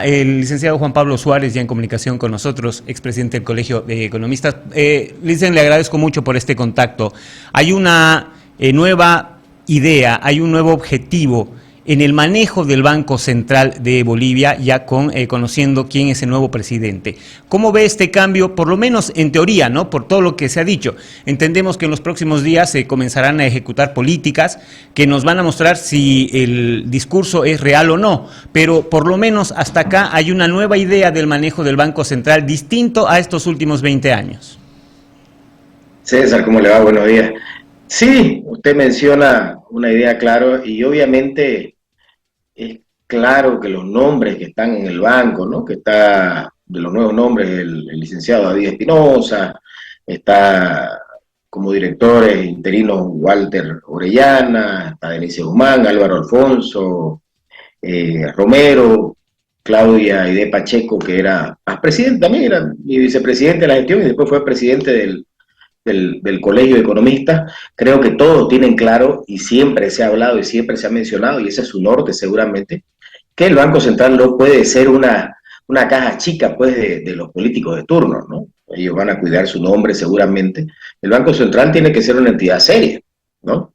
El licenciado Juan Pablo Suárez, ya en comunicación con nosotros, expresidente del Colegio de Economistas. Licen, le agradezco mucho por este contacto. Hay una nueva idea, hay un nuevo objetivo en el manejo del Banco Central de Bolivia, ya conociendo quién es el nuevo presidente. ¿Cómo ve este cambio, por lo menos en teoría, ¿no? Por todo lo que se ha dicho? Entendemos que en los próximos días se comenzarán a ejecutar políticas que nos van a mostrar si el discurso es real o no, pero por lo menos hasta acá hay una nueva idea del manejo del Banco Central distinto a estos últimos 20 años. César, ¿cómo le va? Buenos días. Sí, usted menciona una idea claro y obviamente es claro que los nombres que están en el banco, ¿no? Que está de los nuevos nombres el licenciado David Espinosa, está como directores interinos Walter Orellana, está Denise Guzmán, Álvaro Alfonso, Romero, Claudia Aide Pacheco, que era presidente también, era mi vicepresidente de la gestión y después fue presidente del Colegio de Economistas. Creo que todos tienen claro y siempre se ha hablado y siempre se ha mencionado, y ese es su norte seguramente, que el Banco Central no puede ser una caja chica pues de los políticos de turno, ¿no? Ellos van a cuidar su nombre seguramente. El Banco Central tiene que ser una entidad seria, ¿no?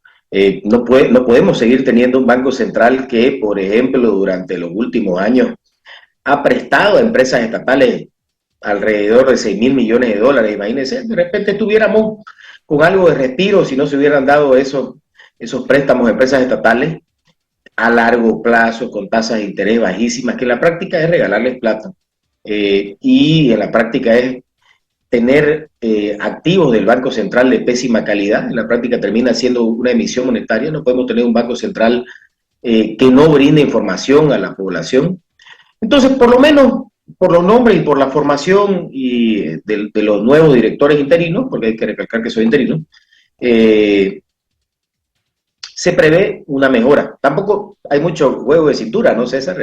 No podemos seguir teniendo un Banco Central que, por ejemplo, durante los últimos años ha prestado a empresas estatales alrededor de 6.000 millones de dólares. Imagínense, de repente estuviéramos con algo de respiro si no se hubieran dado esos préstamos a empresas estatales a largo plazo con tasas de interés bajísimas, que en la práctica es regalarles plata y en la práctica es tener activos del Banco Central de pésima calidad. En la práctica termina siendo una emisión monetaria. No podemos tener un Banco Central que no brinde información a la población. Entonces, por lo menos por los nombres y por la formación y de los nuevos directores interinos, porque hay que recalcar que soy interino, se prevé una mejora. Tampoco hay mucho juego de cintura, ¿no, César?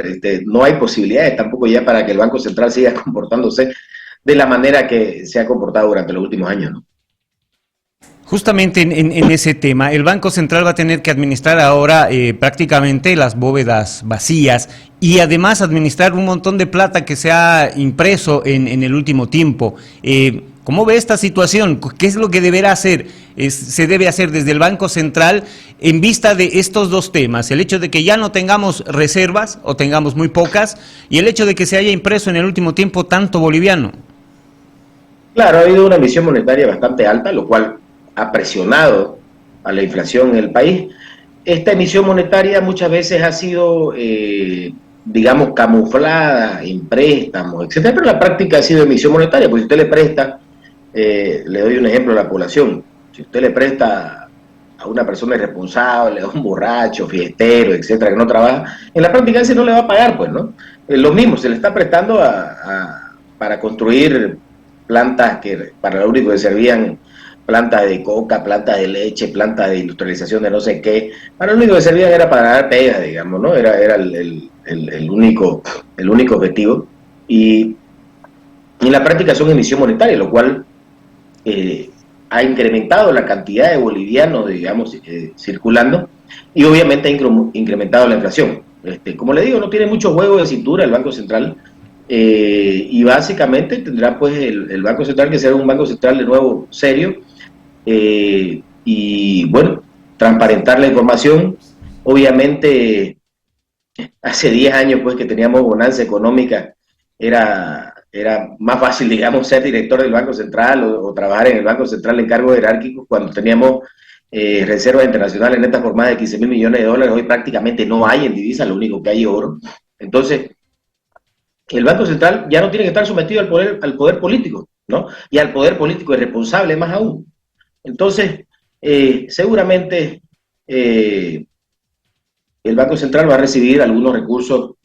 No hay posibilidades tampoco ya para que el Banco Central siga comportándose de la manera que se ha comportado durante los últimos años, ¿no? Justamente en ese tema, el Banco Central va a tener que administrar ahora prácticamente las bóvedas vacías y además administrar un montón de plata que se ha impreso en el último tiempo. ¿Cómo ve esta situación? ¿Qué es lo que deberá hacer? Se debe hacer desde el Banco Central en vista de estos dos temas, el hecho de que ya no tengamos reservas o tengamos muy pocas y el hecho de que se haya impreso en el último tiempo tanto boliviano. Claro, ha habido una emisión monetaria bastante alta, lo cual ha presionado a la inflación en el país. Esta emisión monetaria muchas veces ha sido, digamos, camuflada en préstamos, etcétera, pero en la práctica ha sido emisión monetaria, porque si usted le presta, le doy un ejemplo a la población, si usted le presta a una persona irresponsable, a un borracho, fiestero, etcétera, que no trabaja, en la práctica ese no le va a pagar, pues, ¿no? Lo mismo, se le está prestando para construir plantas que para lo único que servían, plantas de coca, plantas de leche, plantas de industrialización de no sé qué, para lo único que servían era para dar pega, digamos, ¿no? Era el único objetivo. Y en la práctica son emisión monetaria, lo cual ha incrementado la cantidad de bolivianos, digamos, circulando, y obviamente ha incrementado la inflación. Como le digo, no tiene mucho juego de cintura el Banco Central, y básicamente tendrá pues el Banco Central que ser un Banco Central de nuevo serio, y bueno, transparentar la información. Obviamente hace 10 años pues que teníamos bonanza económica, era más fácil, digamos, ser director del Banco Central o trabajar en el Banco Central en cargos jerárquicos cuando teníamos reservas internacionales netas por más de 15.000 millones de dólares. Hoy prácticamente no hay en divisa, lo único que hay es oro. Entonces el Banco Central ya no tiene que estar sometido al poder político, ¿no? Y al poder político irresponsable más aún. Entonces, seguramente el Banco Central va a recibir algunos recursos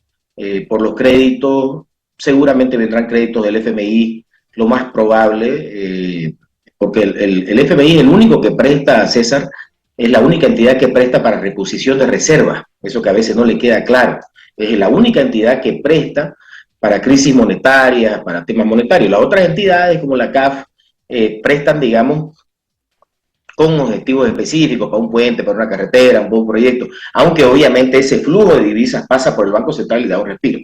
por los créditos, seguramente vendrán créditos del FMI, lo más probable, porque el FMI es el único que presta, César, es la única entidad que presta para reposición de reservas, eso que a veces no le queda claro, es la única entidad que presta para crisis monetarias, para temas monetarios. Las otras entidades como la CAF prestan, digamos, con objetivos específicos, para un puente, para una carretera, un buen proyecto, aunque obviamente ese flujo de divisas pasa por el Banco Central y da un respiro.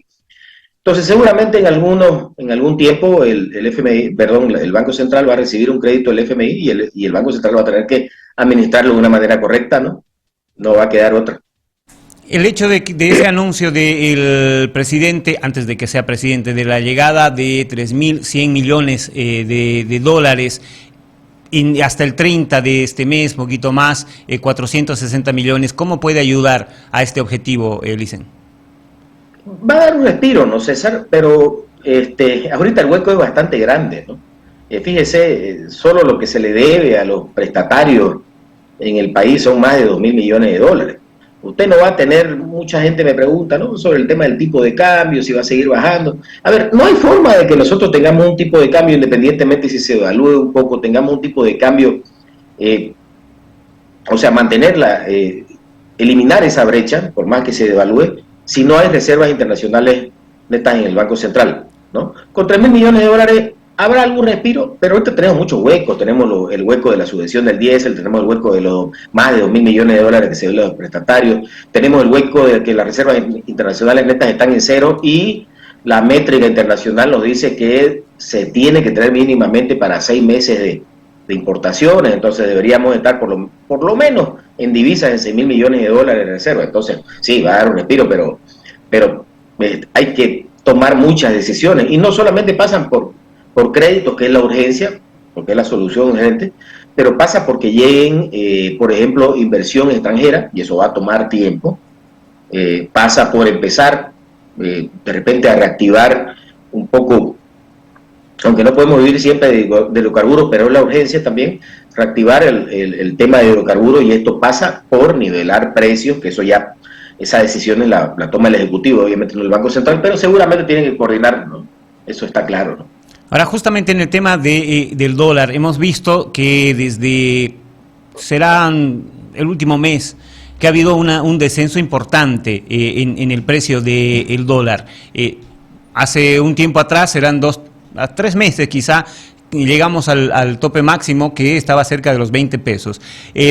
Entonces, seguramente en algún tiempo el FMI, perdón, el Banco Central va a recibir un crédito del FMI y el Banco Central va a tener que administrarlo de una manera correcta, ¿no? No va a quedar otra. El hecho de ese anuncio del presidente, antes de que sea presidente, de la llegada de 3.100 millones de dólares, y hasta el 30 de este mes, poquito más, 460 millones, ¿cómo puede ayudar a este objetivo, Licen? Va a dar un respiro, ¿no, César? Pero ahorita el hueco es bastante grande, ¿no? Fíjese, solo lo que se le debe a los prestatarios en el país son más de 2.000 millones de dólares. Usted no va a tener, mucha gente me pregunta, ¿no?, sobre el tema del tipo de cambio, si va a seguir bajando. A ver, no hay forma de que nosotros tengamos un tipo de cambio, independientemente si se evalúe un poco, tengamos un tipo de cambio, o sea, mantenerla, eliminar esa brecha, por más que se devalúe, si no hay reservas internacionales netas en el Banco Central, ¿no? Con 3.000 millones de dólares habrá algún respiro, pero ahorita tenemos muchos huecos. Tenemos el hueco de la subvención del diésel, tenemos el hueco de los más de 2.000 millones de dólares que se ven los prestatarios, tenemos el hueco de que las reservas internacionales netas están en cero y la métrica internacional nos dice que se tiene que tener mínimamente para 6 meses de importaciones. Entonces deberíamos estar por lo menos en divisas en 6.000 millones de dólares de reserva. Entonces sí, va a dar un respiro, pero hay que tomar muchas decisiones y no solamente pasan por créditos, que es la urgencia, porque es la solución urgente, pero pasa porque lleguen, por ejemplo, inversión extranjera, y eso va a tomar tiempo. Pasa por empezar de repente a reactivar un poco, aunque no podemos vivir siempre de hidrocarburos, pero es la urgencia también, reactivar el tema de hidrocarburos, y esto pasa por nivelar precios, que eso ya, esas decisiones la toma el Ejecutivo, obviamente no el Banco Central, pero seguramente tienen que coordinar, ¿no? Eso está claro, ¿no? Ahora, justamente en el tema del dólar, hemos visto que será el último mes que ha habido un descenso importante en el precio del dólar. Hace un tiempo atrás, eran 2 a 3 meses quizá, llegamos al tope máximo, que estaba cerca de los 20 pesos.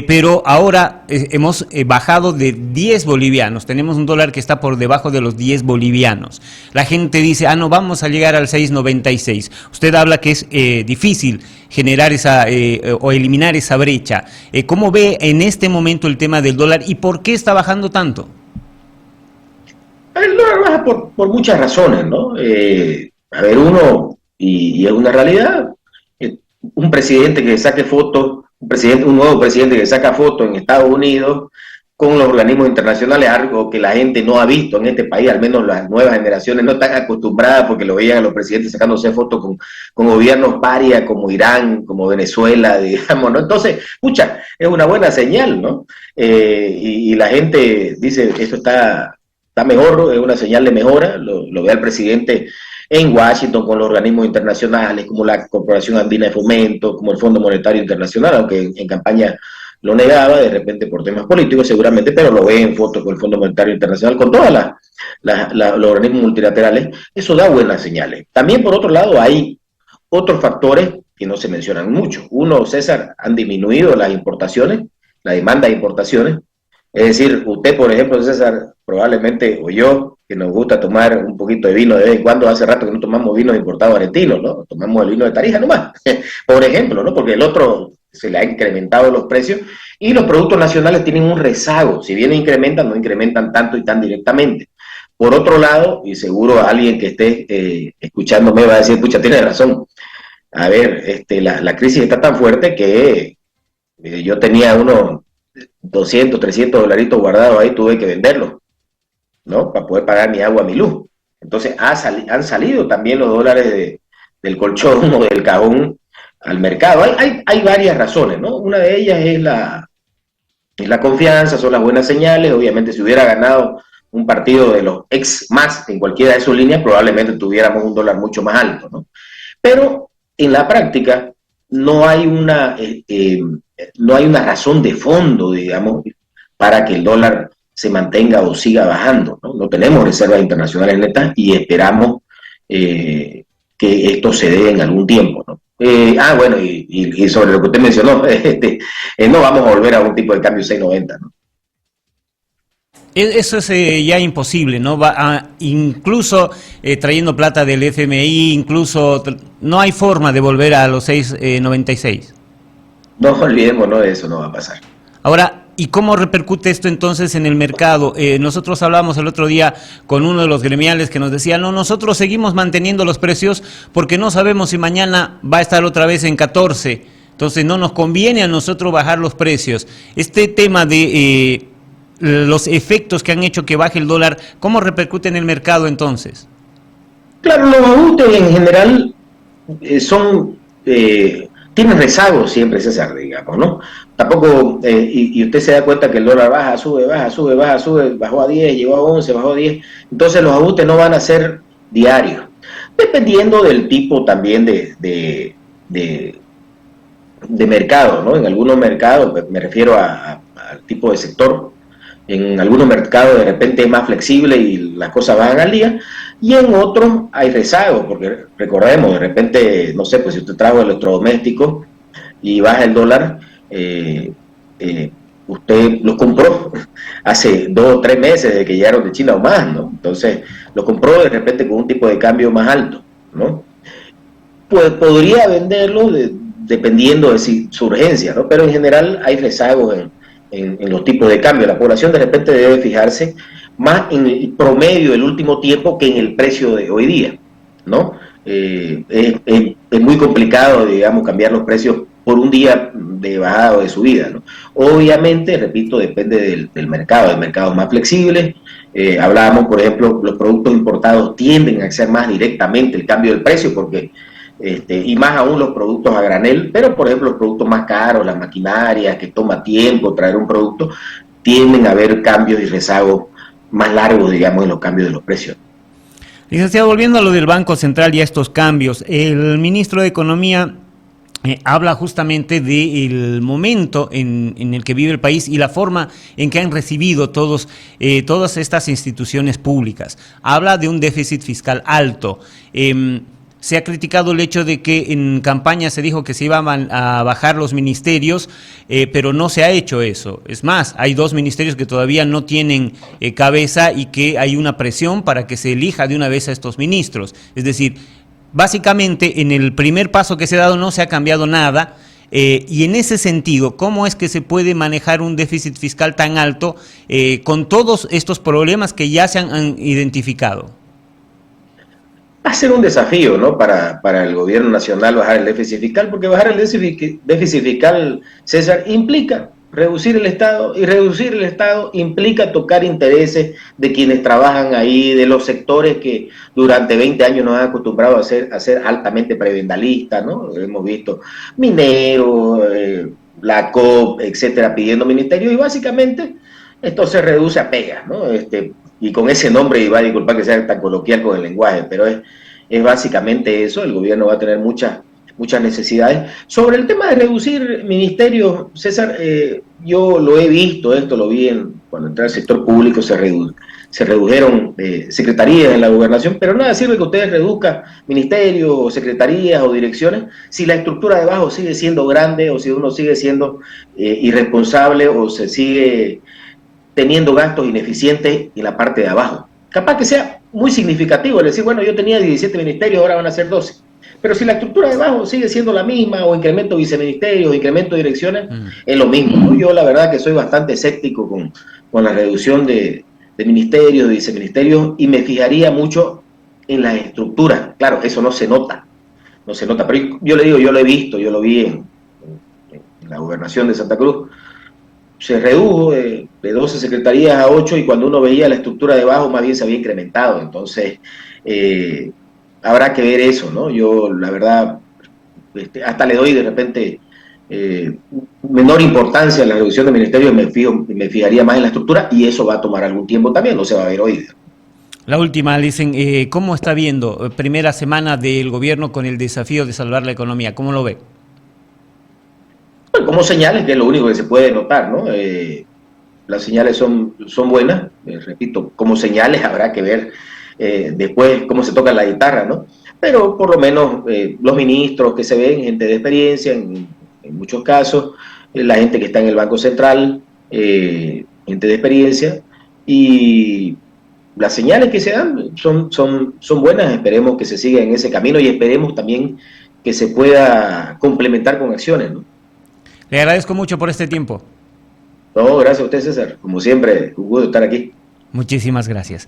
Pero ahora hemos bajado de 10 bolivianos. Tenemos un dólar que está por debajo de los 10 bolivianos. La gente dice, no, vamos a llegar al 6.96. Usted habla que es difícil generar o eliminar esa brecha. ¿Cómo ve en este momento el tema del dólar y por qué está bajando tanto? El dólar baja por muchas razones, ¿no? A ver, y es una realidad. Un presidente que saque fotos, un nuevo presidente que saca fotos en Estados Unidos con los organismos internacionales, algo que la gente no ha visto en este país, al menos las nuevas generaciones no están acostumbradas, porque lo veían a los presidentes sacándose fotos con gobiernos paria como Irán, como Venezuela, digamos, ¿no? Entonces, pucha, es una buena señal, ¿no? Y la gente dice, esto está mejor, es una señal de mejora, lo ve al presidente en Washington con los organismos internacionales, como la Corporación Andina de Fomento, como el Fondo Monetario Internacional, aunque en campaña lo negaba, de repente por temas políticos seguramente, pero lo ve en fotos con el Fondo Monetario Internacional, con todos los organismos multilaterales. Eso da buenas señales. También, por otro lado, hay otros factores que no se mencionan mucho. Uno, César, han disminuido las importaciones, la demanda de importaciones. Es decir, usted, por ejemplo, César, probablemente, o yo, que nos gusta tomar un poquito de vino de vez en cuando, hace rato que no tomamos vinos importados argentinos, ¿no? Tomamos el vino de Tarija nomás, por ejemplo, ¿no? Porque el otro se le ha incrementado los precios y los productos nacionales tienen un rezago. Si bien incrementan, no incrementan tanto y tan directamente. Por otro lado, y seguro alguien que esté escuchándome va a decir, pucha, tiene razón. A ver, la crisis está tan fuerte que yo tenía unos 200, 300 dolaritos guardados ahí, tuve que venderlos, ¿no? Para poder pagar mi agua, mi luz. Entonces han salido también los dólares del colchón o del cajón al mercado. Hay varias razones, ¿no? Una de ellas es la confianza, son las buenas señales. Obviamente, si hubiera ganado un partido de los ex más en cualquiera de sus líneas, probablemente tuviéramos un dólar mucho más alto, ¿no? Pero en la práctica no hay una razón de fondo, digamos, para que el dólar se mantenga o siga bajando, ¿no? No tenemos reservas internacionales netas y esperamos que esto se dé en algún tiempo, ¿no? Bueno, y sobre lo que usted mencionó, no vamos a volver a un tipo de cambio 6.90, ¿no? Eso es ya imposible, ¿no? Incluso trayendo plata del FMI, no hay forma de volver a los 6,96. No olvidémonos de eso, no va a pasar. Ahora, ¿y cómo repercute esto entonces en el mercado? Nosotros hablamos el otro día con uno de los gremiales que nos decía, no, nosotros seguimos manteniendo los precios porque no sabemos si mañana va a estar otra vez en 14. Entonces no nos conviene a nosotros bajar los precios. Este tema de los efectos que han hecho que baje el dólar, ¿cómo repercute en el mercado entonces? Claro, los ajustes en general tienen rezagos siempre, César, digamos, ¿no? Tampoco, y usted se da cuenta que el dólar baja, sube, bajó a 10, llegó a 11, bajó a 10, entonces los ajustes no van a ser diarios, dependiendo del tipo también de mercado, ¿no? En algunos mercados, me refiero al tipo de sector, en algunos mercados de repente es más flexible y las cosas van al día, y en otros hay rezago, porque recordemos, de repente, no sé, pues si usted trajo electrodomésticos y baja el dólar, usted los compró hace 2 o 3 meses de que llegaron de China o más, ¿no? Entonces, lo compró de repente con un tipo de cambio más alto, ¿no? Pues podría venderlo dependiendo de su urgencia, ¿no? Pero en general hay rezagos en los tipos de cambio. La población de repente debe fijarse más en el promedio del último tiempo que en el precio de hoy día, ¿no? Es muy complicado, digamos, cambiar los precios por un día de bajada o de subida, ¿no? Obviamente, repito, depende del mercado. Hay mercados más flexibles. Hablábamos, por ejemplo, los productos importados tienden a hacer más directamente el cambio del precio porque y más aún los productos a granel, pero por ejemplo los productos más caros, las maquinarias, que toma tiempo traer un producto, tienden a haber cambios y rezagos más largos, digamos, en los cambios de los precios. Licenciado, volviendo a lo del Banco Central y a estos cambios, el ministro de Economía habla justamente del momento en el que vive el país y la forma en que han recibido todas estas instituciones públicas. Habla de un déficit fiscal alto. Se ha criticado el hecho de que en campaña se dijo que se iban a bajar los ministerios, pero no se ha hecho eso. Es más, hay 2 ministerios que todavía no tienen cabeza y que hay una presión para que se elija de una vez a estos ministros. Es decir, básicamente en el primer paso que se ha dado no se ha cambiado nada. Y en ese sentido, ¿cómo es que se puede manejar un déficit fiscal tan alto con todos estos problemas que ya se han identificado? Va a ser un desafío, ¿no? Para el gobierno nacional bajar el déficit fiscal, porque bajar el déficit fiscal, César, implica reducir el Estado, y reducir el Estado implica tocar intereses de quienes trabajan ahí, de los sectores que durante 20 años nos han acostumbrado a ser altamente prebendalistas, ¿no? Hemos visto mineros, la COP, etcétera, pidiendo ministerios, y básicamente esto se reduce a pegas, ¿no? Y con ese nombre, y va a disculpar que sea tan coloquial con el lenguaje, pero es básicamente eso. El gobierno va a tener muchas necesidades. Sobre el tema de reducir ministerios, César, yo lo he visto, lo vi cuando entré al sector público, se redujeron secretarías en la gobernación, pero nada sirve que ustedes reduzcan ministerios, o secretarías o direcciones si la estructura de abajo sigue siendo grande, o si uno sigue siendo irresponsable, o se sigue teniendo gastos ineficientes en la parte de abajo. Capaz que sea muy significativo, es decir, bueno, yo tenía 17 ministerios, ahora van a ser 12. Pero si la estructura de abajo sigue siendo la misma, o incremento viceministerios, o incremento de direcciones, es lo mismo, ¿no? Yo la verdad que soy bastante escéptico con la reducción de ministerios, de viceministerios, y me fijaría mucho en las estructuras. Claro, eso no se nota, pero yo le digo, yo lo he visto, yo lo vi en la gobernación de Santa Cruz. Se redujo de 12 secretarías a 8, y cuando uno veía la estructura de abajo más bien se había incrementado. Entonces habrá que ver eso, ¿no? Yo la verdad hasta le doy de repente menor importancia a la reducción de ministerios, me fijaría más en la estructura, y eso va a tomar algún tiempo también, no se va a ver hoy. La última, dicen, ¿cómo está viendo primera semana del gobierno con el desafío de salvar la economía? ¿Cómo lo ve? Como señales, que es lo único que se puede notar, ¿no? Las señales son buenas, repito, como señales habrá que ver después cómo se toca la guitarra, ¿no? Pero por lo menos los ministros que se ven, gente de experiencia, en muchos casos, la gente que está en el Banco Central, gente de experiencia, y las señales que se dan son buenas, esperemos que se siga en ese camino y esperemos también que se pueda complementar con acciones, ¿no? Le agradezco mucho por este tiempo. No, gracias a usted, César. Como siempre, un gusto estar aquí. Muchísimas gracias.